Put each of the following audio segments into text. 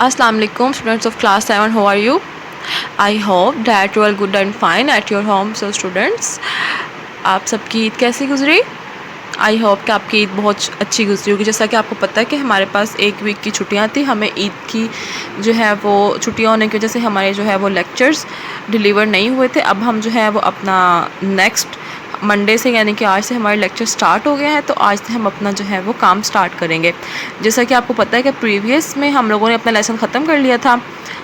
Assalamu alaikum students of class 7, how are you? I hope that you are good and fine at your home. So students, आप सबकी ईद कैसी गुजरी? I hope कि आपकी ईद बहुत अच्छी गुजरी होगी। जैसा कि आपको पता है कि हमारे पास एक वीक की छुट्टियां थी, हमें ईद की जो है वो छुट्टियां होने की वजह से हमारे जो है वो लेक्चर्स डिलीवर नहीं हुए थे। अब हम जो है वो अपना नेक्स्ट मंडे से यानी कि आज से हमारे लेक्चर स्टार्ट हो गए हैं, तो आज से हम अपना जो है वो काम स्टार्ट करेंगे। जैसा कि आपको पता है कि प्रीवियस में हम लोगों ने अपना लेसन ख़त्म कर लिया था,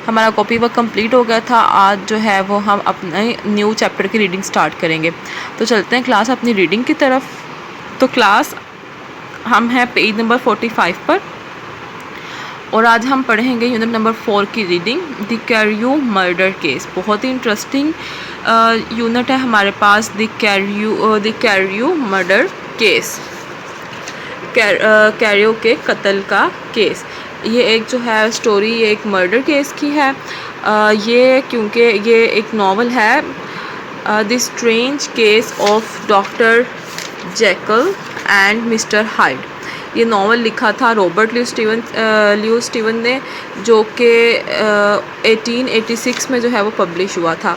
हमारा कॉपी वर्क कंप्लीट हो गया था। आज जो है वो हम अपने न्यू चैप्टर की रीडिंग स्टार्ट करेंगे। तो चलते हैं क्लास अपनी रीडिंग की तरफ। तो क्लास हम हैं पेज नंबर 45 पर और आज हम पढ़ेंगे यूनिट नंबर 4 की reading, the Carew murder case. बहुत ही इंटरेस्टिंग यूनिट है हमारे पास, the Carew murder case, Carew के कत्ल का केस। ये एक जो है स्टोरी ये एक मर्डर केस की है। ये क्योंकि ये एक नावल है, the strange case of doctor Jekyll and mister hide. ये नावल लिखा था रॉबर्ट ल्यू स्टीवन ने, जो कि 1886 में जो है वो पब्लिश हुआ था।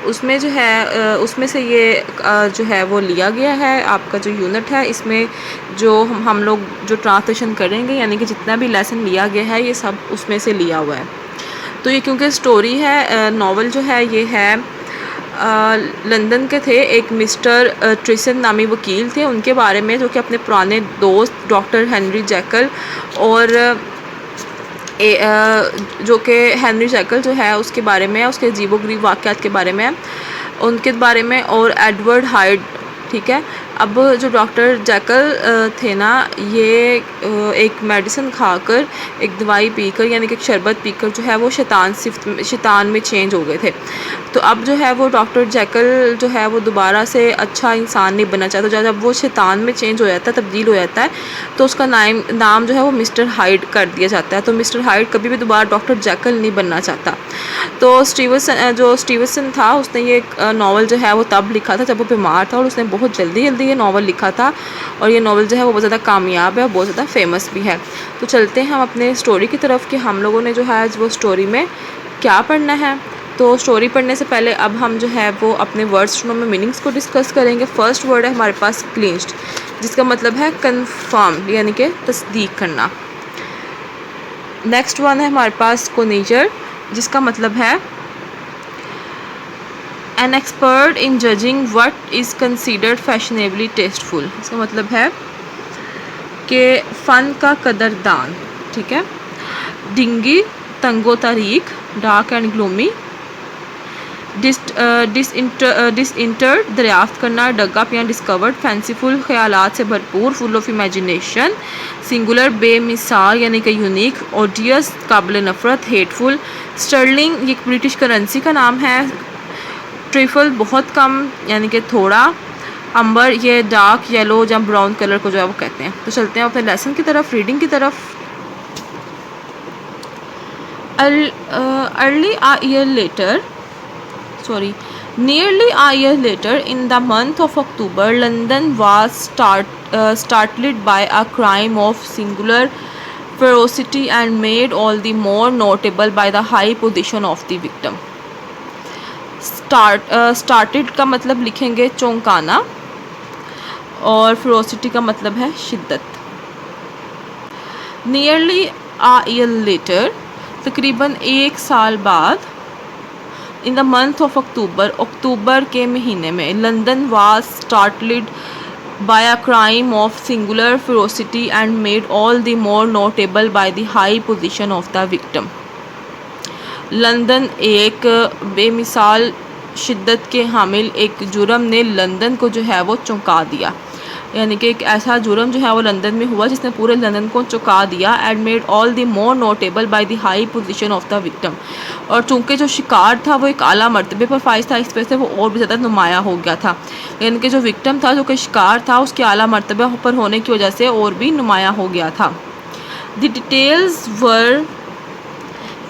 उसमें जो है उसमें से ये जो है वो लिया गया है। आपका जो यूनिट है इसमें जो हम लोग जो ट्रांसलेशन करेंगे यानी कि जितना भी लेसन लिया गया है ये सब उसमें से लिया हुआ है। तो ये क्योंकि स्टोरी है, नावल जो है ये है लंदन के थे एक मिस्टर ट्रिसन नामी वकील थे, उनके बारे में, जो कि अपने पुराने दोस्त डॉक्टर हेनरी जैकल और जो कि हेनरी जैकल जो है उसके बारे में, उसके अजीबोगरीब वाक़यात के बारे में, उनके बारे में, और एडवर्ड हाइड। ठीक है। अब जो डॉक्टर जैकल थे ना, ये एक मेडिसिन खाकर, एक दवाई पीकर यानी कि एक शरबत पीकर जो है वो शैतान में चेंज हो गए थे। तो अब जो है वो डॉक्टर जैकल जो है वो दोबारा से अच्छा इंसान नहीं बनना चाहता। जब वो शैतान में चेंज हो जाता है, तब्दील हो जाता है, तो उसका नाम जो है वो मिस्टर हाइड कर दिया जाता है। तो मिस्टर हाइड कभी भी दोबारा डॉक्टर जैकल नहीं बनना चाहता। तो स्टीवनसन था, उसने ये नावल जो है वो तब लिखा था जब वो बीमार था, और उसने बहुत जल्दी ये नावल लिखा था, और ये नावल जो है वो बहुत ज़्यादा कामयाब है और बहुत ज़्यादा फेमस भी है। तो चलते हैं हम अपने स्टोरी की तरफ कि हम लोगों ने जो है वो स्टोरी में क्या पढ़ना है। तो स्टोरी पढ़ने से पहले अब हम जो है वो अपने वर्ड्स में मीनिंग्स को डिस्कस करेंगे। फर्स्ट वर्ड है हमारे पास क्लिंच्ड, जिसका मतलब है कन्फर्म यानी कि तस्दीक करना। नेक्स्ट वन है हमारे पास कोनीजर, जिसका मतलब है an expert in judging what is considered fashionably tasteful. इसका मतलब है कि फ़न का कदरदान। ठीक है। डिंगी तंगो तारीख, डार्क एंड ग्लूमी। डिसइंटर दरियाफ्त करना, डग अप या डिस्कवर्ड। फैंसीफुल ख्यालात से भरपूर, फुल ऑफ इमेजिनेशन। सिंगुलर बेमिसाल यानी कि यूनिक। ओडियस काबिल नफ़रत, हेटफुल। स्टर्लिंग ये ब्रिटिश करेंसी का नाम है। ट्रिफल बहुत कम यानी कि थोड़ा। अंबर ये डार्क येलो या ब्राउन कलर को जो है वो कहते हैं। तो चलते हैं अपने लेसन की तरफ, रीडिंग की तरफ। Nearly a year later, in the month of October, London was startled by a crime of singular ferocity and made all the more notable by the high position of the victim. Started का मतलब लिखेंगे चौंकाना, और ferocity का मतलब है शिद्दत। Nearly a year later, तकरीबन एक साल बाद, in the month of October के महीने में, London was startled by a crime of singular ferocity and made all the more notable by the high position of the victim. London एक बेमिसाल शिद्दत के हामिल एक जुर्म ने लंदन को जो है वो चौंका दिया, यानी कि एक ऐसा जुर्म जो है वो लंदन में हुआ जिसने पूरे लंदन को चौंका दिया। And made all the more notable by the high position of the victim, और चूँकि जो शिकार था वो एक आला मर्तबे पर फाइज था, इस वजह से वो और भी ज़्यादा नुमाया हो गया था। यानी कि जो विक्टिम था, जो कि शिकार था, उसके आला मर्तबे पर होने की वजह से और भी नुमाया हो गया था। The details were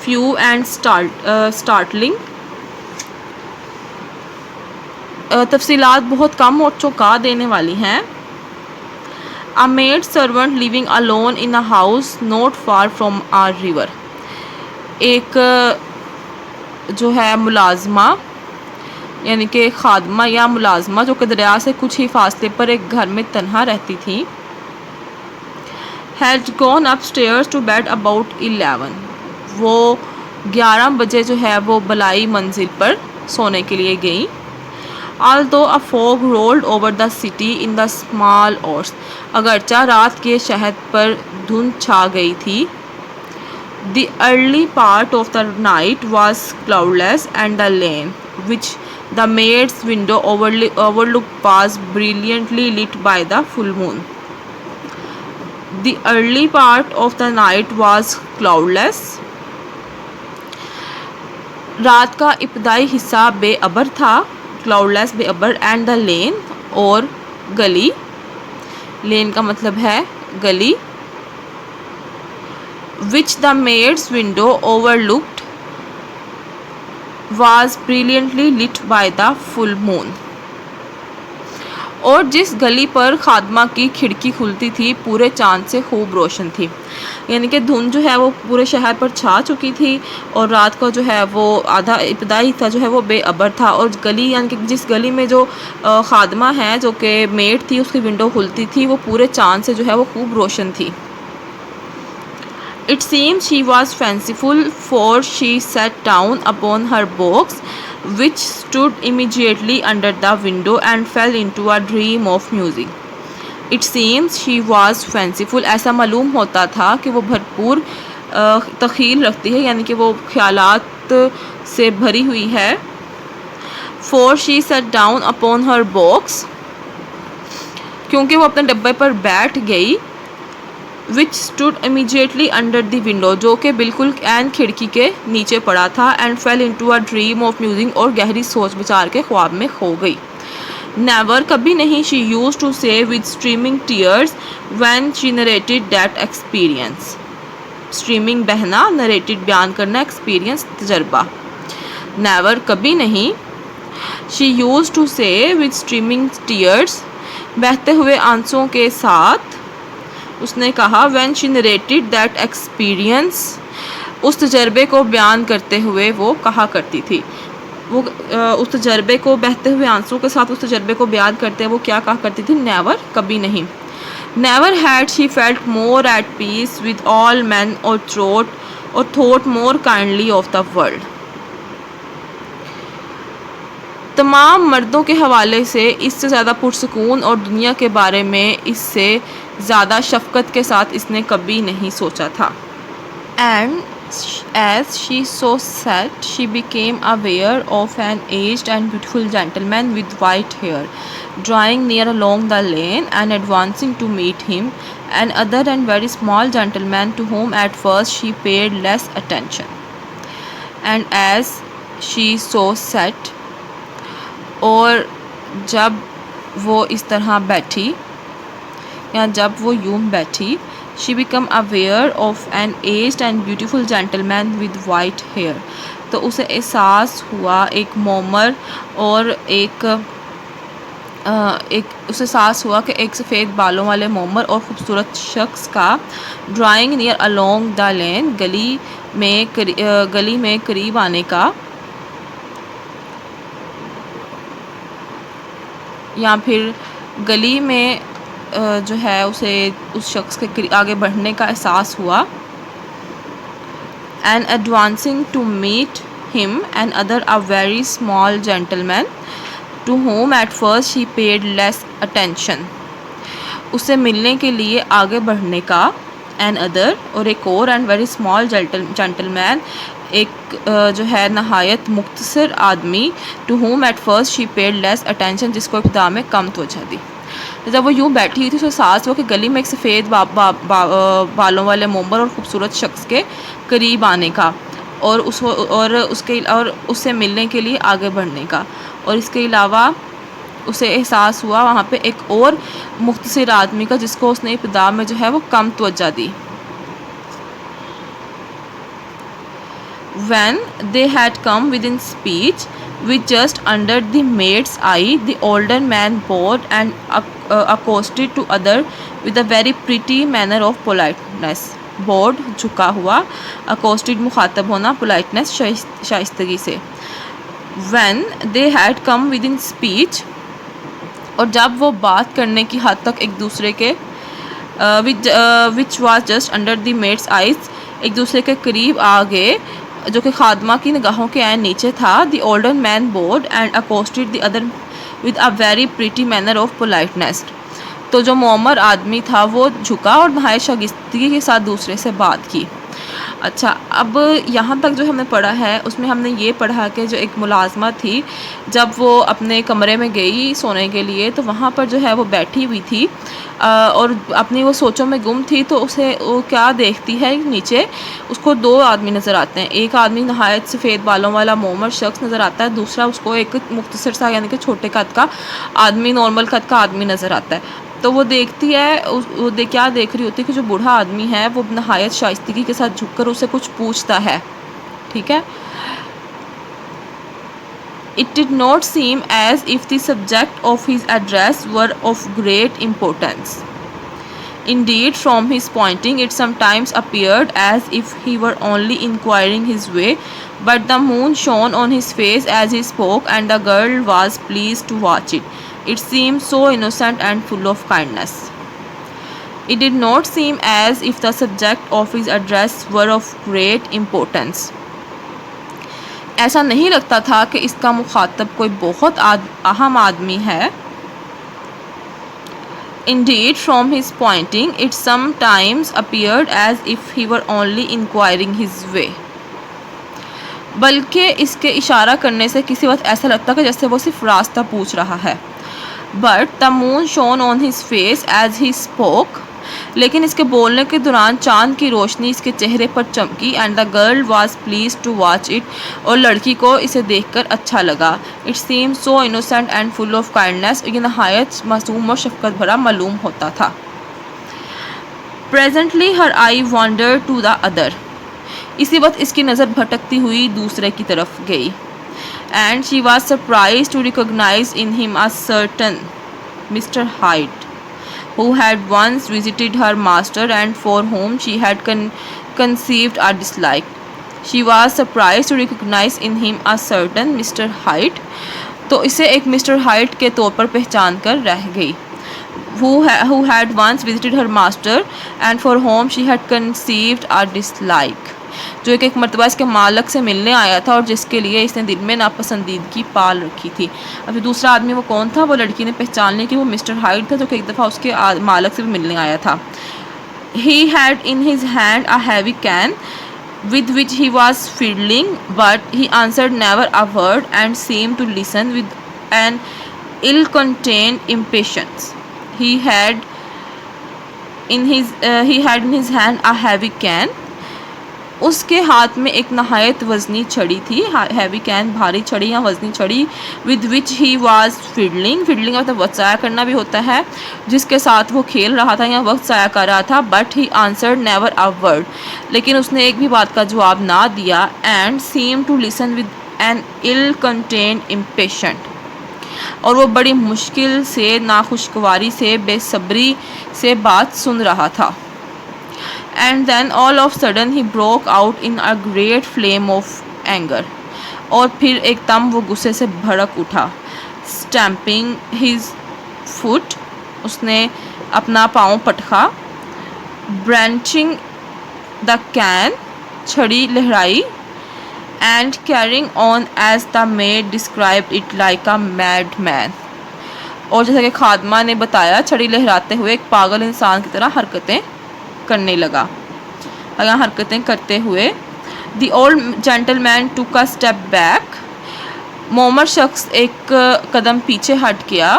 few and startling. तफसीलात बहुत कम और चौंका देने वाली हैं। A maid servant living alone in a house not far from a river. एक जो है मुलाजमा यानी कि खादमा या मुलाजमा जो कि दरिया से कुछ ही फासले पर एक घर में तन्हा रहती थी, had gone upstairs to bed about 11। वो 11 बजे जो है वो बलाई मंजिल पर सोने के लिए गई। Although a fog rolled over the city in the small hours, अगरचा रात के शहर पर धुंध छा गई थी। The early part of the night was cloudless and the lane, which the maid's window overlooked was brilliantly lit by the full moon. The early part of the night was cloudless. रात का इब्तदाई हिस्सा बेअबर था, cloudless बेअबर, and the lane और गली, lane का मतलब है गली, which the maid's window overlooked was brilliantly lit by the full moon. और जिस गली पर खादमा की खिड़की खुलती थी पूरे चांद से खूब रोशन थी। यानी कि धुंध जो है वो पूरे शहर पर छा चुकी थी और रात का जो है वो आधा इब्तदाई हिस्सा जो है वो बेअबर था, और गली यानी कि जिस गली में जो खादमा है जो कि मेड थी उसकी विंडो खुलती थी वो पूरे चांद से जो है वो खूब रोशन थी। It seems she was fanciful, for she sat down upon her box, which stood immediately under the window, and fell into a dream of music. It seems she was fanciful, ऐसा मालूम होता था कि वो भरपूर तख़ील रखती है, यानी कि वो ख्यालात से भरी हुई है। For she sat down upon her box, क्योंकि वो अपने डब्बे पर बैठ गई। Which stood immediately under the window, जो कि बिल्कुल एन खिड़की के नीचे पड़ा था, and fell into a dream of music, और गहरी सोच विचार के ख्वाब में खो गई। नेवर, कभी नहीं, शी यूज टू से with streaming tears when she narrated that experience. Streaming बहना, नरेटेड बयान करना, एक्सपीरियंस तजर्बा। नेवर, कभी नहीं, शी यूज टू से विद स्ट्रीमिंग टीयर्स, बहते हुए आंसुओं के साथ उसने कहा, when she narrated that experience, उस तजर्बे को बयान करते हुए वो कहा करती थी। वो उस तजर्बे को बहते हुए आंसुओं के साथ उस तजर्बे को बयान करते हुए वो क्या कहा करती थी? नेवर, कभी नहीं। Never had she felt more at peace with all man or thought more kindly of the world. तमाम मर्दों के हवाले से इससे ज़्यादा पुरसकून और दुनिया के बारे में इससे ज़्यादा शफ़क़त के साथ इसने कभी नहीं सोचा था। And as she so sat, she became aware of an aged and beautiful gentleman with white hair, drawing near along the lane and advancing to meet him, an other and very small gentleman to whom at first she paid less attention. And as she so sat, और जब वो इस तरह बैठी या जब वो यूं बैठी, she become aware of an aged and beautiful gentleman with white hair, तो उसे एहसास हुआ एक मोमर और एक उसे एहसास हुआ कि एक सफ़ेद बालों वाले मोमर और ख़ूबसूरत शख्स का, drawing near along the lane, गली में करीब आने का, या फिर गली में जो है उसे उस शख्स के आगे बढ़ने का एहसास हुआ। And advancing to meet him and other a very small gentleman to whom at first she paid less attention, उससे मिलने के लिए आगे बढ़ने का, एन अदर और एक और, एंड वेरी स्मॉल जेंटलमैन एक जो है नहायत मुख्तसर आदमी, to whom at first she paid less attention, जिसको इब्तिदा में कम तवज्जो दी। जब वो यूँ बैठी हुई थी तो एहसास हुआ कि गली में एक सफ़ेद बालों वाले मोमर और ख़ूबसूरत शख्स के करीब आने का, और उससे मिलने के लिए आगे बढ़ने का, और इसके अलावा उसे एहसास हुआ वहाँ पे एक और मुख्तसर आदमी का जिसको उसने इब्तिदा में जो है वो कम तवज्जो दी। When they had come within speech, with just under the maid's eye, the older man bowed and accosted to other with a very pretty manner of politeness. Board झुका हुआ, अकोस्टेड मुखातब होना, पोलाइटनेस शाइस्तगी से। When they had come with in speech, और जब वो बात करने की हद तक एक दूसरे के which was just under the maid's eyes, एक दूसरे के करीब आ गए जो कि खादमा की निगाहों के आए नीचे था। The older man bowed and accosted the other with a very pretty manner of politeness. तो जो मोमर आदमी था वो झुका और नहायत शाइस्तगी के साथ दूसरे से बात की। अच्छा, अब यहाँ तक जो हमने पढ़ा है उसमें हमने ये पढ़ा कि जो एक मुलाजमा थी, जब वो अपने कमरे में गई सोने के लिए तो वहाँ पर जो है वो बैठी हुई थी और अपनी वो सोचों में गुम थी। तो उसे वो क्या देखती है, नीचे उसको दो आदमी नज़र आते हैं। एक आदमी नहायत सफ़ेद बालों वाला मोमर शख्स नज़र आता है, दूसरा उसको एक मुख्तसर सा यानी कि छोटे कद का आदमी, नॉर्मल कद का आदमी नज़र आता है। तो वो देखती है, क्या देख रही होती है कि जो बूढ़ा आदमी है वो नहायत शाइस्तगी के साथ झुककर उसे कुछ पूछता है। ठीक है। It did not seem as if the subject of his address were of great importance. Indeed, from his pointing, it sometimes appeared as if he were only inquiring his way, but the moon shone on his face as he spoke, and the girl was pleased to watch it. It seemed so innocent and full of kindness. It did not seem as if the subject of his address were of great importance. ऐसा नहीं लगता था कि इसका मुखातब कोई बहुत अहम आदमी है। Indeed, from his pointing, it sometimes appeared as if he were only inquiring his way. बल्कि इसके इशारा करने से किसी वक्त ऐसा लगता कि जैसे वो सिर्फ रास्ता पूछ रहा है। But the moon shone on his face as he spoke. लेकिन इसके बोलने के दौरान चांद की रोशनी इसके चेहरे पर चमकी। And the girl was please to watch it, और लड़की को इसे देखकर अच्छा लगा। It seem so innocent and full of kindness, ये नहायत मासूम और शफकत भरा मालूम होता था। Presently her eye wander to the other, इसी वक्त इसकी नज़र भटकती हुई दूसरे की तरफ गई। And she was surprise to recognise in him a certain mister Hyde, who had once visited her master and for whom she had conceived a dislike. She was surprised to recognize in him a certain Mr. Hyde. तो इसे एक mister height के तौर पर पहचान कर रह गई। who had once visited her master and for whom she had conceived a dislike, जो एक मरतबा इसके मालक से मिलने आया था और जिसके लिए इसने दिल में नापसंदीदगी पाल रखी थी। अब दूसरा आदमी वो कौन था, वो लड़की ने पहचान लिया कि वो मिस्टर हाइड था, जो कि एक दफ़ा उसके मालक से भी मिलने आया था। He had in his hand a heavy can with which he was fiddling, but he answered never a word and seemed to listen with an ill-contained impatience. He had in his hand a heavy can. उसके हाथ में एक नहायत वज़नी छड़ी थी, heavy can भारी छड़ी या वज़नी छड़ी, with which he was fiddling, fiddling मतलब वक्त ज़ाया करना भी होता है, जिसके साथ वो खेल रहा था या वक्त ज़ाया कर रहा था। But he answered never a word, लेकिन उसने एक भी बात का जवाब ना दिया। And seem to listen with an ill contained impatient, और वो बड़ी मुश्किल से, नाखुशगवारी से, बेसब्री से बात सुन रहा था। And then all of sudden he broke out in a great flame of anger, और फिर एकदम वो गुस्से से भड़क उठा। Stamping his foot, उसने अपना पाँव पटका। Branching the can, छड़ी लहराई। And carrying on as the maid described it like a madman, और जैसा कि खादमा ने बताया, छड़ी लहराते हुए एक पागल इंसान की तरह हरकतें करने लगा या हरकतें करते हुए। The old gentleman took a step back, मोमर शख्स एक कदम पीछे हट गया।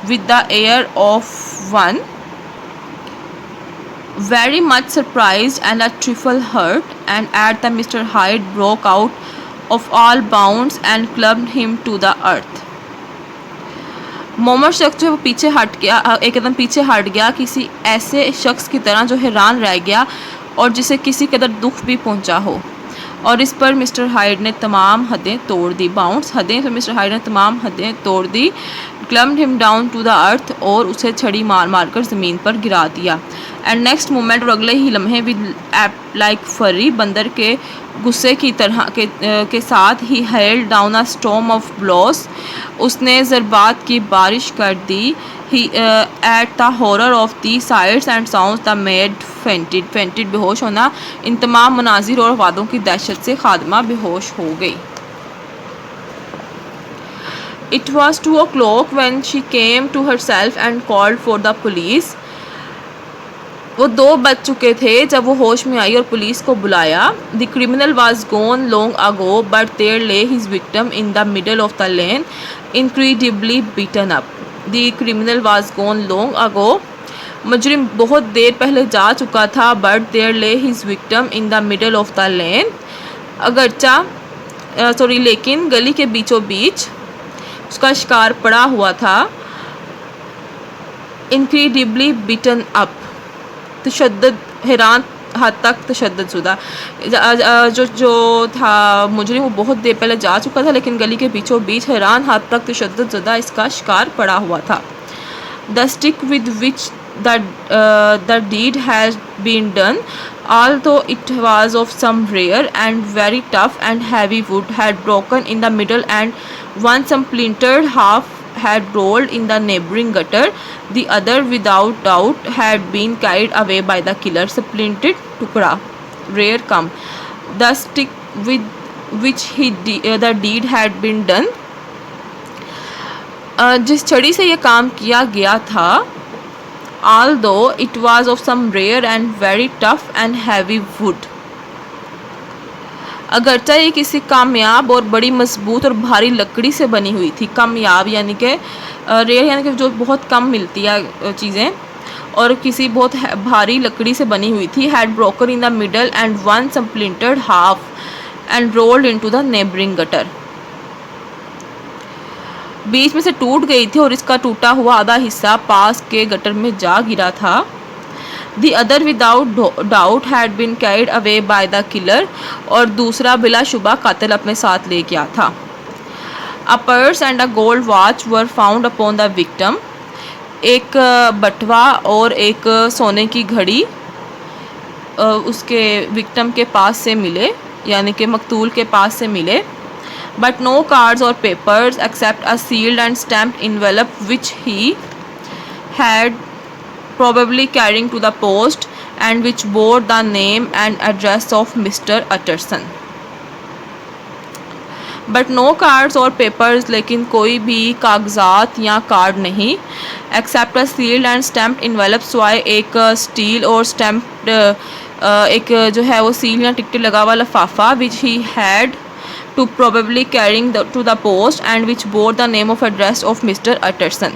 With the air of one very much surprised and a trifle hurt, and at the Mr Hyde broke out of all bounds and clubbed him to the earth. मोमर शख्स जो वो पीछे हट गया, एक कदम पीछे हट गया, किसी ऐसे शख्स की तरह जो हैरान रह गया और जिसे किसी कदर दुख भी पहुंचा हो, और इस पर मिस्टर हाइड ने तमाम हदें तोड़ दी। बाउंस हदें, तो मिस्टर हाइड ने तमाम हदें तोड़ दी। Clubbed him down to the earth, और उसे छड़ी मार मार कर ज़मीन पर गिरा दिया। एंड नेक्स्ट मोमेंट, और अगले ही लम्हे, विद एप लाइक फरी, बंदर के गुस्से की तरह के साथ ही hailed down a storm of blows, उसने ज़रबात की बारिश कर दी। ही at the horror of the sights and sounds the maid fainted, बेहोश होना। इन तमाम मनाजिर और वादों की दहशत से खादमा बेहोश हो गई। It was 2 o'clock when she came to herself and called for the police. वो 2 बज चुके थे जब वो होश में आई और पुलिस को बुलाया। The criminal was gone long ago, but there lay his victim in the middle of the lane, incredibly beaten up. The criminal was gone long ago. मुजरिम बहुत देर पहले जा चुका था, but there lay his victim in the middle of the lane. लेकिन गली के बीचों बीच उसका शिकार पड़ा हुआ था। इनक्रेडिबली बीटन अप, तशद्दुद, हैरान हद तक तशद्दुद शुदा। जो था मुजरिम, वो बहुत देर पहले जा चुका था, लेकिन गली के बीचों बीच हैरान हद तक तशद्दुद शुदा इसका शिकार पड़ा हुआ था। The stick with which the deed has been done, although it was of some rare and very tough and heavy wood, had broken in the middle, and one splintered half had rolled in the neighboring gutter. The other, without doubt, had been carried away by the killer. Splintered tukra, rare come. The stick with which the deed had been done, जिस छड़ी से ये काम किया गया था, although it was of some rare and very tough and heavy wood, अगरचा ये किसी कामयाब और बड़ी मजबूत और भारी लकड़ी से बनी हुई थी। कामयाब यानी कि रेयर, यानी कि जो बहुत कम मिलती है चीज़ें, और किसी बहुत भारी लकड़ी से बनी हुई थी। Had broken in the middle and one splintered half and rolled into the neighbouring gutter, बीच में से टूट गई थी और इसका टूटा हुआ आधा हिस्सा पास के गटर में जा गिरा था। The other without doubt had been carried away by the killer, और दूसरा बिलाशुबा कातिल अपने साथ ले गया था। A purse and a gold watch were found upon the victim, एक बटवा और एक सोने की घड़ी उसके विक्टिम के पास से मिले, यानी कि मकतूल के पास से मिले। But no cards or papers except a sealed and stamped envelope which he had probably carrying to the post, and which bore the name and address of Mr. Utterson. But no cards or papers, लेकिन कोई भी कागजात या card नहीं। Except a sealed and stamped envelope, सिवाय एक steel और stamped एक जो है वो सील या टिकट लगा हुआ लिफाफा, which he had to probably carrying to the post, and which bore the name of address of Mr. Utterson,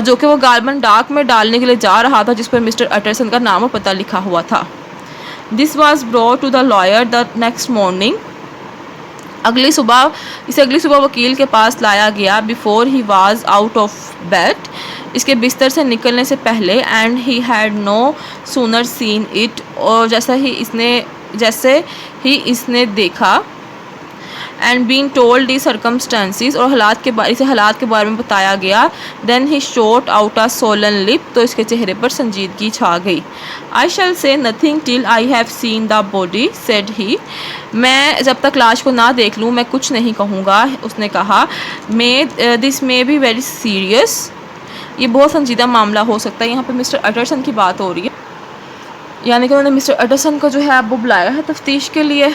जो कि वो गारबन डाक में डालने के लिए जा रहा था, जिस पर मिस्टर अटरसन का नाम और पता लिखा हुआ था। This was brought to the lawyer the next morning, इसे अगली सुबह वकील के पास लाया गया। Before he was out of bed, इसके बिस्तर से निकलने से पहले। And he had no sooner seen it, और जैसे ही इसने देखा। And been told the circumstances, और हालात के बारे में बताया गया। Then he shot out a solemn lip, तो इसके चेहरे पर संजीदगी छा गई। आई शैल से nothing till I have seen the body, said he, मैं जब तक लाश को ना देख लूँ मैं कुछ नहीं कहूँगा, उसने कहा। This may be very serious, ये बहुत संजीदा मामला हो सकता है। यहाँ पर मिस्टर अटरसन की बात हो रही है, यानी कि उन्होंने मिस्टर अटरसन को जो है अब वो बुलाया है तफ्तीश के लिए।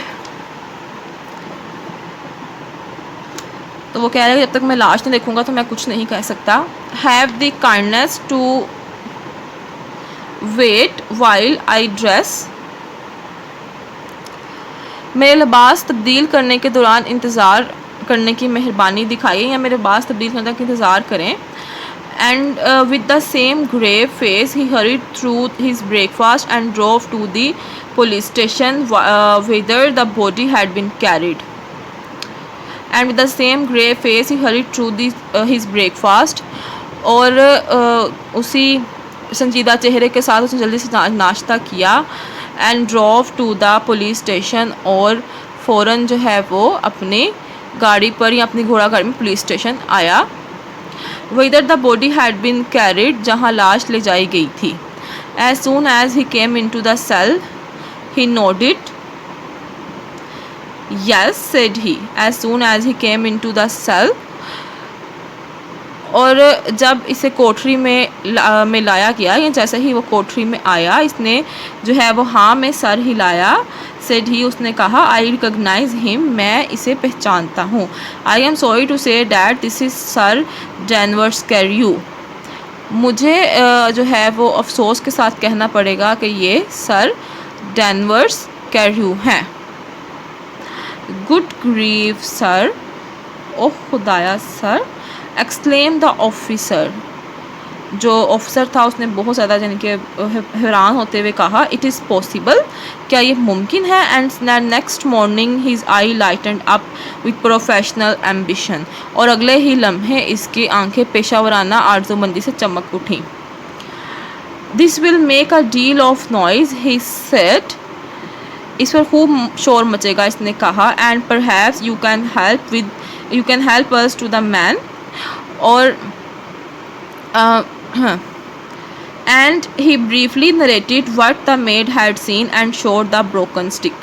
तो वो कह रहे हैं जब तक मैं लाश नहीं देखूंगा तो मैं कुछ नहीं कह सकता। Have the kindness to wait while I dress, मेरे लिबास तब्दील करने के दौरान इंतज़ार करने की मेहरबानी दिखाइए, या मेरे लिबास तब्दील करने तक इंतज़ार करें। And with the same grave face he hurried through his breakfast and drove to the police station whether the body had been carried. And with the same grey face he hurried through his breakfast, और उसी संजीदा चेहरे के साथ उसने जल्दी से नाश्ता किया। And drove to the police station, और फ़ौरन जो है वो अपने गाड़ी पर या अपनी घोड़ा गाड़ी में पुलिस स्टेशन आया। Whither the body had been carried, जहाँ लाश ले जाई गई थी। As soon as he came into the cell, he nodded. Yes, said he. As soon as he came into the cell, और जब इसे कोठरी में लाया गया, या जैसे ही वो कोठरी में आया, इसने जो है वो हाँ में सर हिलाया। सेड ही, उसने कहा, आई रिकग्नाइज हिम, मैं इसे पहचानता हूँ। I am sorry to say that this is Sir Danvers Carew, मुझे जो है वो अफसोस के साथ कहना पड़ेगा कि ये सर डैनवर्स कैर्यू हैं। गुड ग्रीव सर, ओह खुदाया सर, एक्सक्लेम द ऑफिसर, जो ऑफिसर था उसने बहुत ज़्यादा यानी कि हैरान होते हुए कहा, इट इज़ पॉसिबल, क्या ये मुमकिन है। And next morning his I lightened up with professional ambition, और अगले ही लम्हे इसकी आंखें पेशावराना आर्ज़ूमंदी से चमक उठीं। This will make a deal of noise, he said, इस पर खूब शोर मचेगा, इसने कहा। And perhaps you can help us to the man, और and he briefly narrated what the maid had seen and showed the broken stick.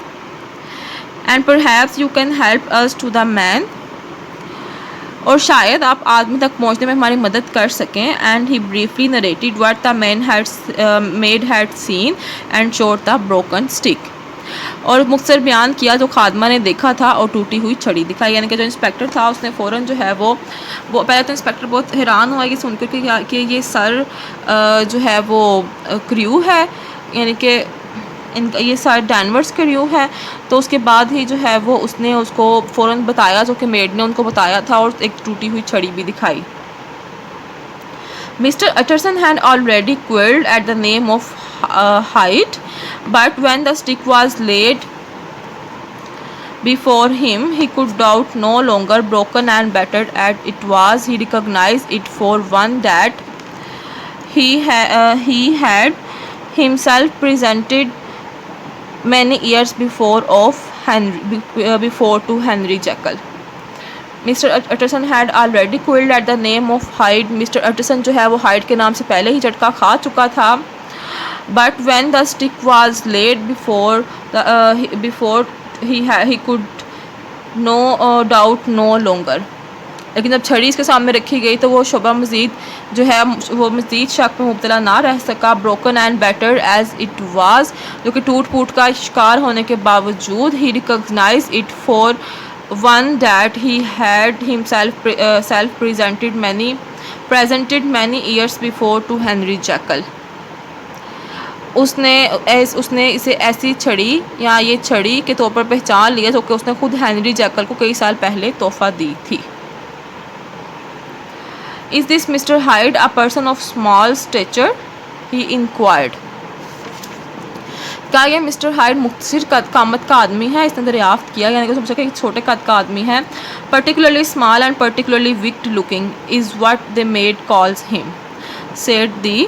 And perhaps you can help us to the man, और शायद आप आदमी तक पहुंचने में हमारी मदद कर सकें। And he briefly narrated what the maid had seen and showed the broken stick. और मुख्तसर बयान किया जो खादमा ने देखा था और टूटी हुई छड़ी दिखाई। यानी कि जो इंस्पेक्टर था उसने फ़ौरन जो है वो पहले तो इंस्पेक्टर बहुत हैरान हुआ ये सुनकर कि ये सर जो है वो क्रू है, यानी कि ये सर डैनवर्स क्रू है। तो उसके बाद ही जो है वो उसने उसको फ़ौरन बताया, जो कि मेड ने उनको बताया था, और एक टूटी हुई छड़ी भी दिखाई। Mr. Utterson had already quailed at the name of Hyde, but when the stick was laid before him, he could doubt no longer. Broken and battered as it was, he recognized it for one that he had himself presented many years before to Henry Jekyll. Mr. Utterson had already quailed at the name of Hyde. Mr. Utterson जो है वो hide के नाम से पहले ही झटका खा चुका था। But when the stick was laid before he could no doubt no longer. लेकिन जब छड़ी इसके सामने रखी गई तो वो शोभा मज़ीद जो है वो मज़ीद शक में मुब्तला ना रह सका। Broken and battered as it was, जो कि टूट फूट का शिकार होने के बावजूद, he recognized it for one that he had himself presented many years before to Henry Jekyll. उसने इसे ऐसी छड़ी या ये छड़ी के तौर पर पहचान लिया जो कि उसने खुद हेनरी जैकल को कई साल पहले तोहफा दी थी। Is this Mr. Hyde a person of small stature? He inquired. क्या ये मिस्टर हाइड मुख्तसर कद कामत का आदमी है? इसने दरियाफ्त किया, यानी कि समझ सके एक छोटे कद का आदमी है। Particularly small and particularly wicked looking is what the maid calls him, said the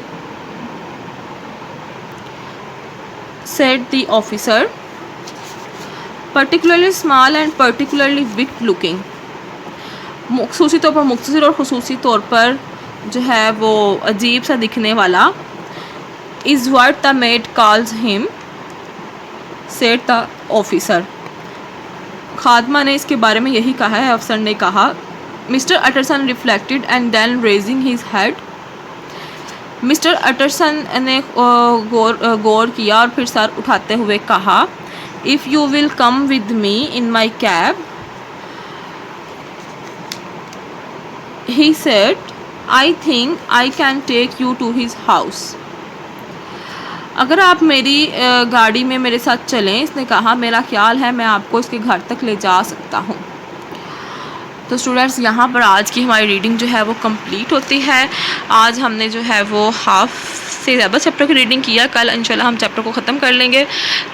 officer. Particularly small and particularly wicked looking, खुसूसी तौर पर मुख्तसर और खुसूसी तौर पर जो है वो अजीब सा दिखने वाला, is what the maid calls him, said the officer. खादमा ने इसके बारे में यही कहा है, अफसर ने कहा। Mr Utterson reflected and then raising his head, Mr Utterson ने गौर किया और फिर सर उठाते हुए कहा, if you will come with me in my cab, he said, I think I can take you to his house. अगर आप मेरी गाड़ी में मेरे साथ चलें, इसने कहा, मेरा ख्याल है मैं आपको इसके घर तक ले जा सकता हूँ। तो स्टूडेंट्स, यहाँ पर आज की हमारी रीडिंग जो है वो कंप्लीट होती है। आज हमने जो है वो हाफ से ज़्यादा चैप्टर की रीडिंग किया। कल इंशाल्लाह हम चैप्टर को ख़त्म कर लेंगे।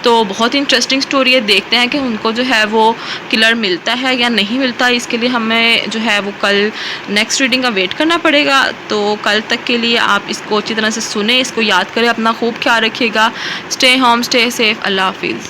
तो बहुत इंटरेस्टिंग स्टोरी है, देखते हैं कि उनको जो है वो किलर मिलता है या नहीं मिलता। इसके लिए हमें जो है वो कल नेक्स्ट रीडिंग का वेट करना पड़ेगा। तो कल तक के लिए आप इसको अच्छी तरह से सुने, इसको याद करें, अपना खूब ख्याल रखिएगा। स्टे होम, स्टे सेफ़, अल्लाह हाफिज़।